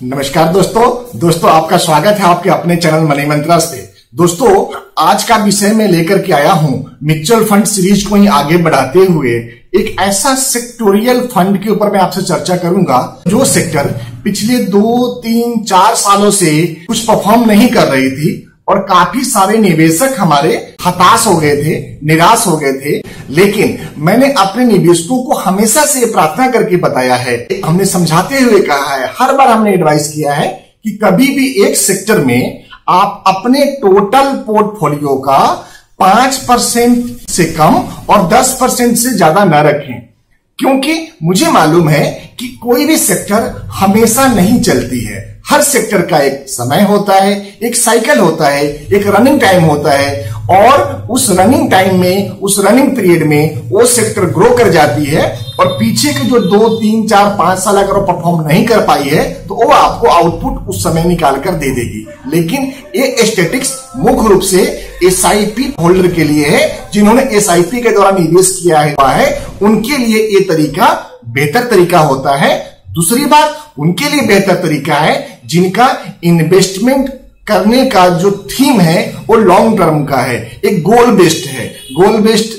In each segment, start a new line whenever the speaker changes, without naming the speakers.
नमस्कार दोस्तों आपका स्वागत है आपके अपने चैनल मनी मंत्रास पे। दोस्तों आज का विषय मैं लेकर के आया हूं म्यूचुअल फंड सीरीज को ही आगे बढ़ाते हुए एक ऐसा सेक्टोरियल फंड के ऊपर मैं आपसे चर्चा करूंगा जो सेक्टर पिछले 2-3-4 सालों से कुछ परफॉर्म नहीं कर रही थी और काफी सारे निवेशक हमारे हताश हो गए थे, निराश हो गए थे। लेकिन मैंने अपने निवेशकों को हमेशा से प्रार्थना करके बताया है, हमने समझाते हुए कहा है, हर बार हमने एडवाइस किया है कि कभी भी एक सेक्टर में आप अपने टोटल पोर्टफोलियो का 5% से कम और 10% से ज्यादा न रखें, क्योंकि मुझे मालूम है कि कोई भी सेक्टर हमेशा नहीं चलती है। हर सेक्टर का एक समय होता है, एक साइकिल होता है, एक रनिंग टाइम होता है और उस रनिंग टाइम में, उस रनिंग पीरियड में वो सेक्टर ग्रो कर जाती है और पीछे के जो 2-3-4-5 साल अगर वो परफॉर्म नहीं कर पाई है तो वो आपको आउटपुट उस समय निकाल कर दे देगी। लेकिन ये स्टैटिक्स मुख्य रूप से एसआईपी होल्डर के लिए है, जिन्होंने एसआईपी के द्वारा निवेश किया है उनके लिए ये तरीका बेहतर तरीका होता है। दूसरी बात, उनके लिए बेहतर तरीका है जिनका इन्वेस्टमेंट करने का जो थीम है वो लॉन्ग टर्म का है, एक गोल बेस्ड है। गोल बेस्ड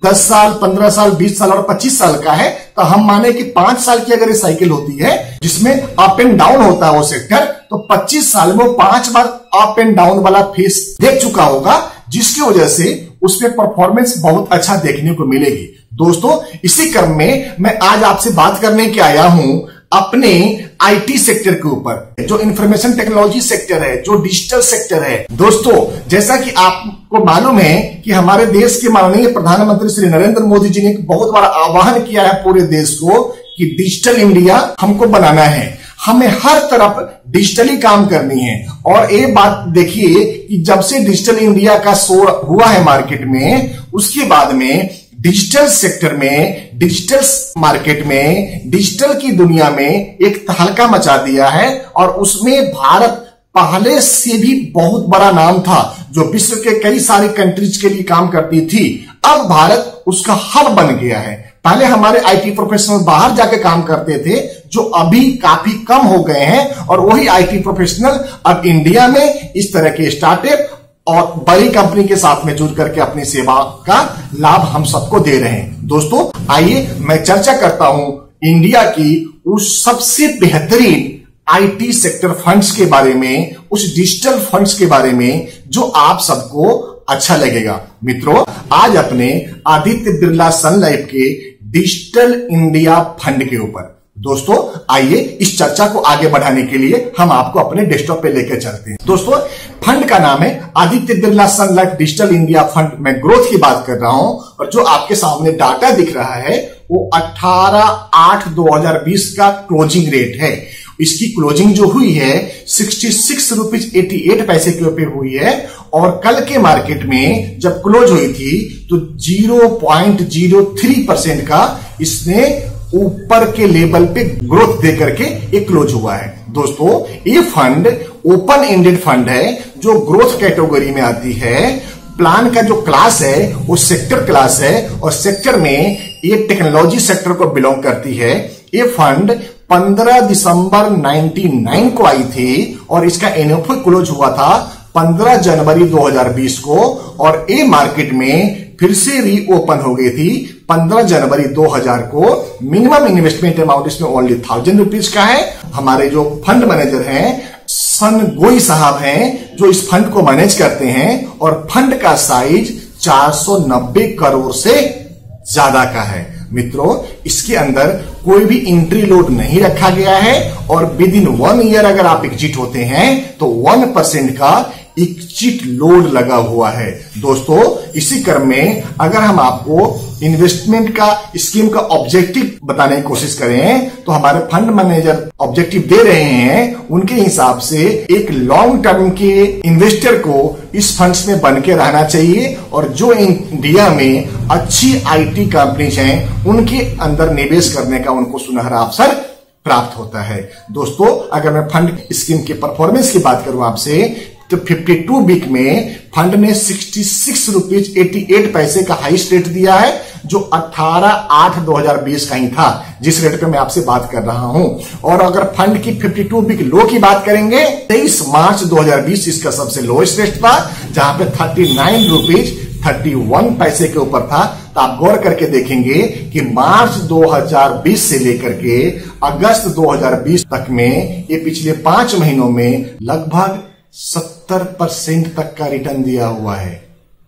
10 साल, 15 साल, 20 साल और 25 साल का है, तो हम माने कि 5 साल की अगर ये साइकिल होती है जिसमें अप एंड डाउन होता है वो सेक्टर, तो 25 साल में 5 बार अप एंड डाउन वाला फेस देख चुका होगा, जिसकी वजह से उसमें परफॉर्मेंस बहुत अच्छा देखने को मिलेगी। दोस्तों इसी क्रम में मैं आज आपसे बात करने के आया हूं अपने आईटी सेक्टर के ऊपर, जो इंफॉर्मेशन टेक्नोलॉजी सेक्टर है, जो डिजिटल सेक्टर है। दोस्तों जैसा कि आपको मालूम है कि हमारे देश के माननीय प्रधानमंत्री श्री नरेंद्र मोदी जी ने एक बहुत बड़ा आह्वान किया है पूरे देश को कि डिजिटल इंडिया हमको बनाना है, हमें हर तरफ डिजिटली काम करनी है। और एक बात देखिए कि जब से डिजिटल इंडिया का शो हुआ है मार्केट में, उसके बाद में डिजिटल सेक्टर में, डिजिटल मार्केट में, डिजिटल की दुनिया में एक तहलका मचा दिया है और उसमें भारत पहले से भी बहुत बड़ा नाम था, जो विश्व के कई सारी कंट्रीज के लिए काम करती थी। अब भारत उसका हब बन गया है। पहले हमारे आईटी प्रोफेशनल बाहर जाके काम करते थे, जो अभी काफी कम हो गए हैं, और वही आईटी प्रोफेशनल अब इंडिया में इस तरह के स्टार्टअप और बड़ी कंपनी के साथ में जुड़ करके अपनी सेवा का लाभ हम सबको दे रहे हैं। दोस्तों आइए मैं चर्चा करता हूं इंडिया की उस सबसे बेहतरीन आईटी सेक्टर फंड्स के बारे में, उस डिजिटल फंड्स के बारे में जो आप सबको अच्छा लगेगा। मित्रों आज अपने आदित्य बिरला सन लाइफ के डिजिटल इंडिया फंड के ऊपर, दोस्तों आइए इस चर्चा को आगे बढ़ाने के लिए हम आपको अपने डेस्कटॉप पे लेकर चलते हैं। दोस्तों फंड का नाम है आदित्य बिरला सन लाइफ डिजिटल इंडिया फंड। मैं ग्रोथ की बात कर रहा हूं और जो आपके सामने डाटा दिख रहा है वो 18/8/2020 का क्लोजिंग रेट है। इसकी क्लोजिंग जो हुई है 66 रुपीज 88 पैसे के ऊपर हुई है और कल के मार्केट में जब क्लोज हुई थी तो 0.03% का इसने ऊपर के लेवल पे ग्रोथ दे करके एक क्लोज हुआ है। दोस्तों ये फंड ओपन एंडेड फंड है जो ग्रोथ कैटेगरी में आती है। प्लान का जो क्लास है वो सेक्टर क्लास है और सेक्टर में ये टेक्नोलॉजी सेक्टर को बिलोंग करती है। ये फंड 15 दिसंबर 1999 को आई थी और इसका एनएफओ क्लोज हुआ था 15 जनवरी 2020 को और ये मार्केट में फिर से रीओपन हो गई थी 15 जनवरी 2000 को। मिनिमम इन्वेस्टमेंट अमाउंट इसमें ओनली 1000 रुपीज का है। हमारे जो फंड मैनेजर हैं सन गोई साहब हैं जो इस फंड को मैनेज करते हैं और फंड का साइज 490 करोड़ से ज्यादा का है। मित्रों इसके अंदर कोई भी एंट्री लोड नहीं रखा गया है और विद इन 1 ईयर अगर आप एग्जिट होते हैं तो 1% का एग्जिट लोड लगा हुआ है। दोस्तों इसी क्रम में अगर हम आपको इन्वेस्टमेंट का स्कीम का ऑब्जेक्टिव बताने की कोशिश करें तो हमारे फंड मैनेजर ऑब्जेक्टिव दे रहे हैं, उनके हिसाब से एक लॉन्ग टर्म के इन्वेस्टर को इस फंड्स में बन के रहना चाहिए और जो इंडिया में अच्छी आईटी कंपनीज हैं उनके अंदर निवेश करने का उनको सुनहरा अवसर प्राप्त होता है। दोस्तों अगर मैं फंड स्कीम के परफॉर्मेंस की बात करूं आपसे तो 52 वीक में फंड ने 66 रुपीज 88 पैसे का हाईएस्ट रेट दिया है, जो 18/8/2020 का ही था, जिस रेट पे मैं आपसे बात कर रहा हूं। और अगर फंड की 52 वीक लो की बात करेंगे, 23 मार्च 2020 इसका सबसे लोएस्ट रेट था, जहां पे 39 रुपीज 31 पैसे के ऊपर था। तो आप गौर करके देखेंगे कि मार्च 2020 से लेकर के अगस्त 2020 तक में, ये पिछले 5 महीनों में लगभग 70% तक का रिटर्न दिया हुआ है,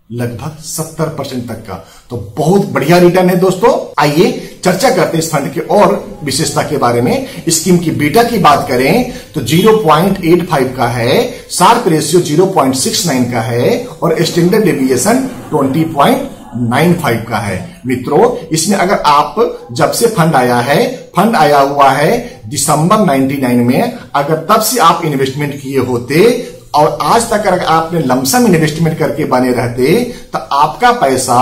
लगभग 70% तक का। तो बहुत बढ़िया रिटर्न है दोस्तों। आइए चर्चा करते हैं इस फंड के और विशेषता के बारे में। स्कीम की बीटा की बात करें तो 0.85 का है, शार्प रेशियो 0.69 का है और स्टैंडर्ड डेविएशन 20.95 का है। मित्रों, इसमें अगर आप जब से फंड आया हुआ है दिसंबर 99 में, अगर तब से आप इन्वेस्टमेंट किए होते और आज तक अगर आपने लमसम इन्वेस्टमेंट करके बने रहते, तो आपका पैसा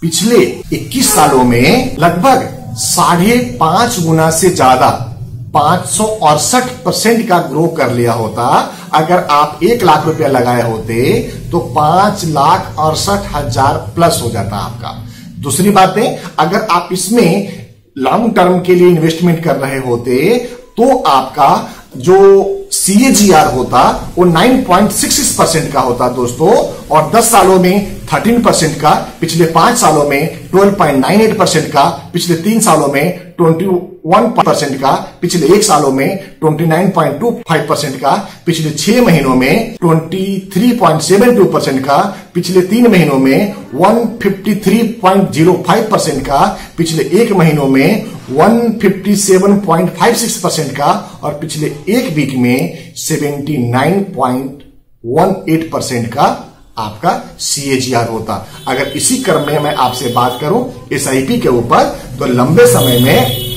पिछले 21 सालों में लगभग 5.5 गुना से ज्यादा 568% का ग्रो कर लिया होता। अगर आप 1 लाख रुपया लगाए होते तो 5,68,000 प्लस हो जाता आपका। दूसरी बात है, अगर आप इसमें लॉन्ग टर्म के लिए इन्वेस्टमेंट कर रहे होते तो आपका जो CAGR होता वो 9.66% का होता दोस्तों, और 10 सालों में 13% का, पिछले 5 सालों में 12.98% का, पिछले 3 सालों में 21% का, पिछले 1 सालों में 29.25% का, पिछले 6 महीनों में 23.72% का, पिछले 3 महीनों में 153.05% का, पिछले 1 महीनों में 157.56% का और पिछले 1 वीक में 79.18% का आपका CAGR होता। अगर इसी क्रम में मैं आपसे बात करूं SIP के ऊपर, तो लंबे समय में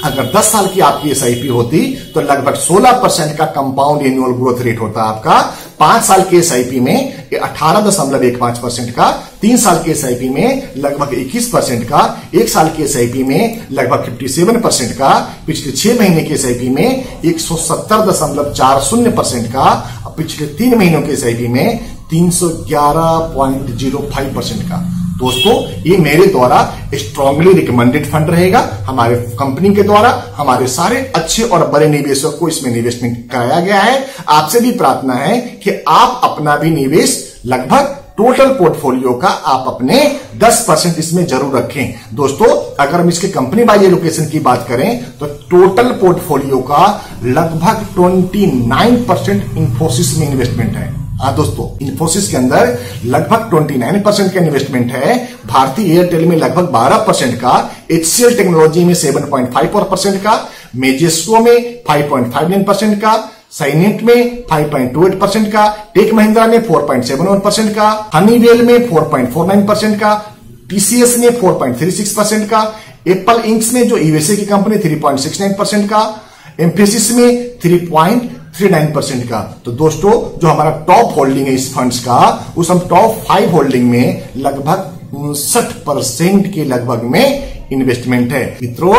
अगर 10 साल की आपकी SIP होती तो लगभग 16% का कंपाउंड एनुअल ग्रोथ रेट होता आपका। 5 साल के SIP में 18.15% का, 3 साल के SIP में लगभग 21% का, 1 साल के SIP में लगभग 57% का, पिछले 6 महीने के SIP में 170.40% का, पिछले 3 महीनों के SIP में 311.05% का। दोस्तों, ये मेरे द्वारा स्ट्रांगली रिकमेंडेड फंड रहेगा। हमारे कंपनी के द्वारा हमारे सारे अच्छे और बड़े निवेशक को इसमें इन्वेस्टमेंट कराया गया है। आपसे भी प्रार्थना है कि आप अपना भी निवेश लगभग टोटल पोर्टफोलियो का आप अपने 10% इसमें जरूर रखें। दोस्तों, अगर हम इसके कंपनी बाय एलोकेशन की बात करें तो टोटल पोर्टफोलियो का लगभग 29% इंफोसिस में इन्वेस्टमेंट है। हाँ दोस्तों, इंफोसिस के अंदर लगभग 29% का इन्वेस्टमेंट है, भारती एयरटेल में लगभग 12% का, HCL टेक्नोलॉजी में 7.54% का, मेजेस्को में 5.59% का, साइनेट में 5.28% का, टेक महिंद्रा में 4.71% का, हनीवेल में 4.49% का, TCS में 4.36% का, एप्पल इंक्स में जो यूएसए की कंपनी 3.69% का, एम्फेसिस में 3.39% का। तो दोस्तों, जो हमारा टॉप होल्डिंग है इस फंड्स का, उस हम टॉप 5 होल्डिंग में लगभग 59% के लगभग में इन्वेस्टमेंट है। मित्रों,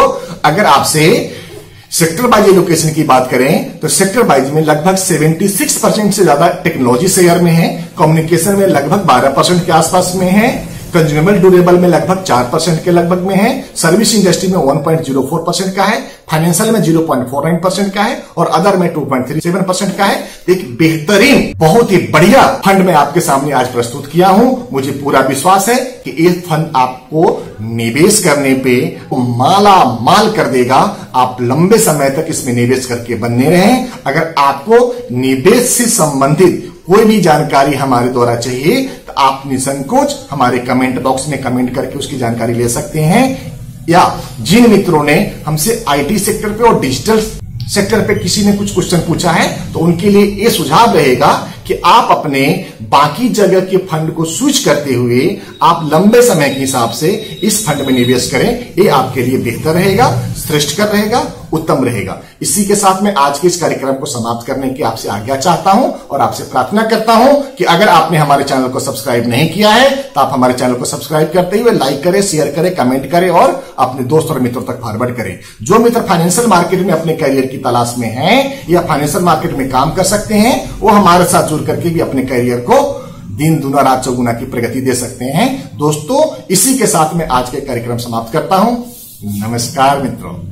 अगर आपसे सेक्टर वाइज एलोकेशन की बात करें तो सेक्टर वाइज में लगभग 76% से ज्यादा टेक्नोलॉजी शेयर में है, कम्युनिकेशन में लगभग 12% के आसपास में है, कंज्यूमर ड्यूरेबल में लगभग 4% के लगभग में है, सर्विस इंडस्ट्री में 1.04% का है, फाइनेंशियल में 0.49% का है और अदर में 2.37% का है। एक बेहतरीन, बहुत ही बढ़िया फंड मैं आपके सामने आज प्रस्तुत किया हूं। मुझे पूरा विश्वास है कि ये फंड आपको निवेश करने पे माला माल कर देगा। आप लंबे समय तक इसमें निवेश करके बने रहें। अगर आपको निवेश से संबंधित कोई भी जानकारी हमारे द्वारा चाहिए तो आप निसंकोच हमारे कमेंट बॉक्स में कमेंट करके उसकी जानकारी ले सकते हैं, या जिन मित्रों ने हमसे IT सेक्टर पे और डिजिटल सेक्टर पे किसी ने कुछ क्वेश्चन पूछा है तो उनके लिए ये सुझाव रहेगा कि आप अपने बाकी जगह के फंड को स्विच करते हुए आप लंबे समय के हिसाब से इस फंड में निवेश करें। ये आपके लिए बेहतर रहेगा, श्रेष्ठकर रहेगा, उत्तम रहेगा। इसी के साथ मैं आज के इस कार्यक्रम को समाप्त करने की आपसे आज्ञा चाहता हूं और आपसे प्रार्थना करता हूं कि अगर आपने हमारे चैनल को सब्सक्राइब नहीं किया है तो आप हमारे चैनल को सब्सक्राइब करते हुए लाइक करें, शेयर करें, कमेंट करें और अपने दोस्त और मित्रों तक फॉरवर्ड करें। जो मित्र फाइनेंशियल मार्केट में अपने करियर की तलाश में हैं या फाइनेंशियल मार्केट में काम कर सकते हैं, वो हमारे साथ जुड़ करके भी अपने करियर को दिन दुना रात चौगुना की प्रगति दे सकते हैं। दोस्तों, इसी के साथ मैं आज के कार्यक्रम समाप्त करता हूं। नमस्कार मित्रों।